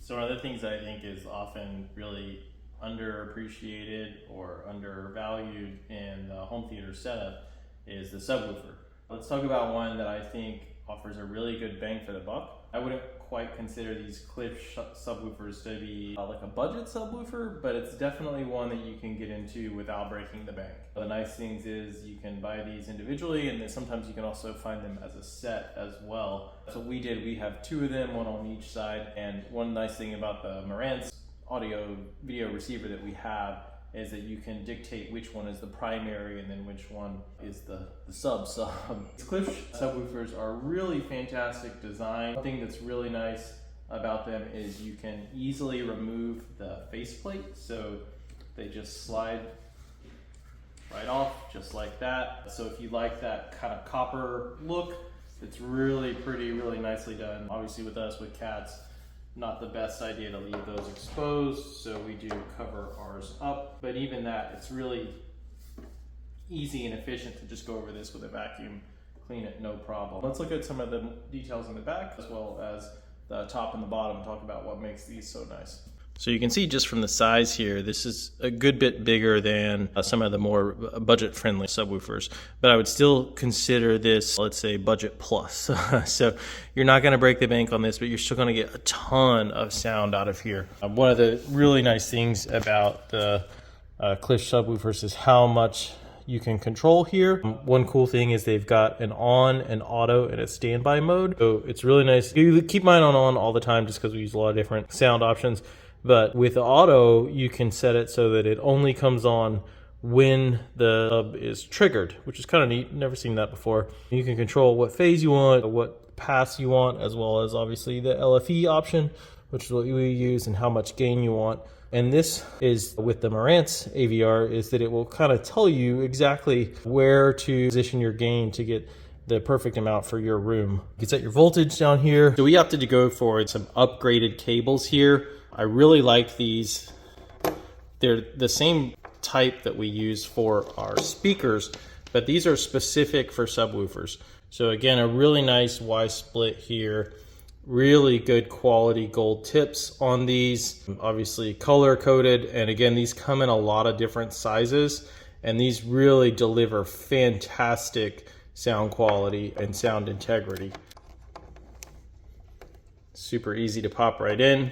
So one of the things that I think is often really underappreciated or undervalued in the home theater setup is the subwoofer. Let's talk about one that I think offers a really good bang for the buck. I wouldn't quite consider these Klipsch subwoofers to be like a budget subwoofer, but it's definitely one that you can get into without breaking the bank. The nice things is you can buy these individually, and then sometimes you can also find them as a set as well. So we did, we have two of them, one on each side. And one nice thing about the Marantz audio video receiver that we have is that you can dictate which one is the primary and then which one is the sub. Klipsch subwoofers are really fantastic design. One thing that's really nice about them is you can easily remove the faceplate, so they just slide right off just like that. So if you like that kind of copper look, it's really pretty, really nicely done. Obviously with us, with cats, not the best idea to leave those exposed, so we do cover ours up. But even that, it's really easy and efficient to just go over this with a vacuum, clean it, no problem. Let's look at some of the details in the back as well as the top and the bottom and talk about what makes these so nice. So you can see just from the size here, this is a good bit bigger than some of the more budget-friendly subwoofers, but I would still consider this, let's say, budget plus. So you're not going to break the bank on this, but you're still going to get a ton of sound out of here. One of the really nice things about the Klipsch subwoofers is how much you can control here. One cool thing is they've got an on, an auto, and a standby mode. So it's really nice. You keep mine on all the time just because we use a lot of different sound options. But with the auto, you can set it so that it only comes on when the sub is triggered, which is kind of neat. Never seen that before. You can control what phase you want, what pass you want, as well as obviously the LFE option, which is what we use, and how much gain you want. And this is with the Marantz AVR, is that it will kind of tell you exactly where to position your gain to get the perfect amount for your room. You can set your voltage down here. So we opted to go for some upgraded cables here. I really like these. They're the same type that we use for our speakers, but these are specific for subwoofers. So again, a really nice Y split here. Really good quality gold tips on these, obviously color coded. And again, these come in a lot of different sizes, and these really deliver fantastic sound quality and sound integrity. Super easy to pop right in.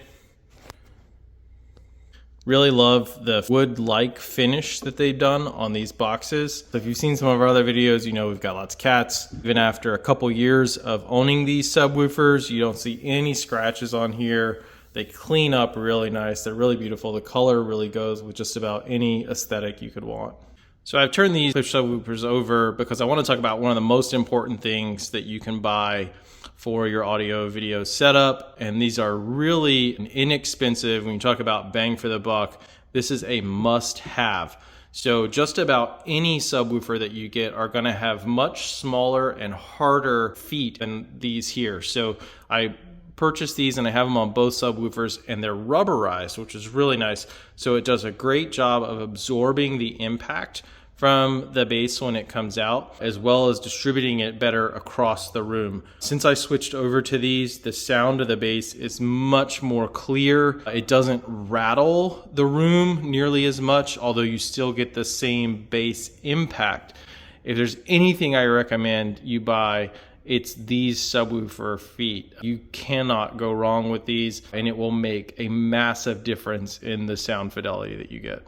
Really love the wood-like finish that they've done on these boxes. So if you've seen some of our other videos, you know we've got lots of cats. Even after a couple years of owning these subwoofers, you don't see any scratches on here. They clean up really nice. They're really beautiful. The color really goes with just about any aesthetic you could want. So I've turned these Klipsch subwoofers over because I want to talk about one of the most important things that you can buy for your audio video setup. And these are really inexpensive. When you talk about bang for the buck, this is a must have. So just about any subwoofer that you get are going to have much smaller and harder feet than these here. So I purchased these and I have them on both subwoofers, and they're rubberized, which is really nice. So it does a great job of absorbing the impact from the bass when it comes out, as well as distributing it better across the room. Since I switched over to these, the sound of the bass is much more clear. It doesn't rattle the room nearly as much, although you still get the same bass impact. If there's anything I recommend you buy, it's these subwoofer feet. You cannot go wrong with these, and it will make a massive difference in the sound fidelity that you get.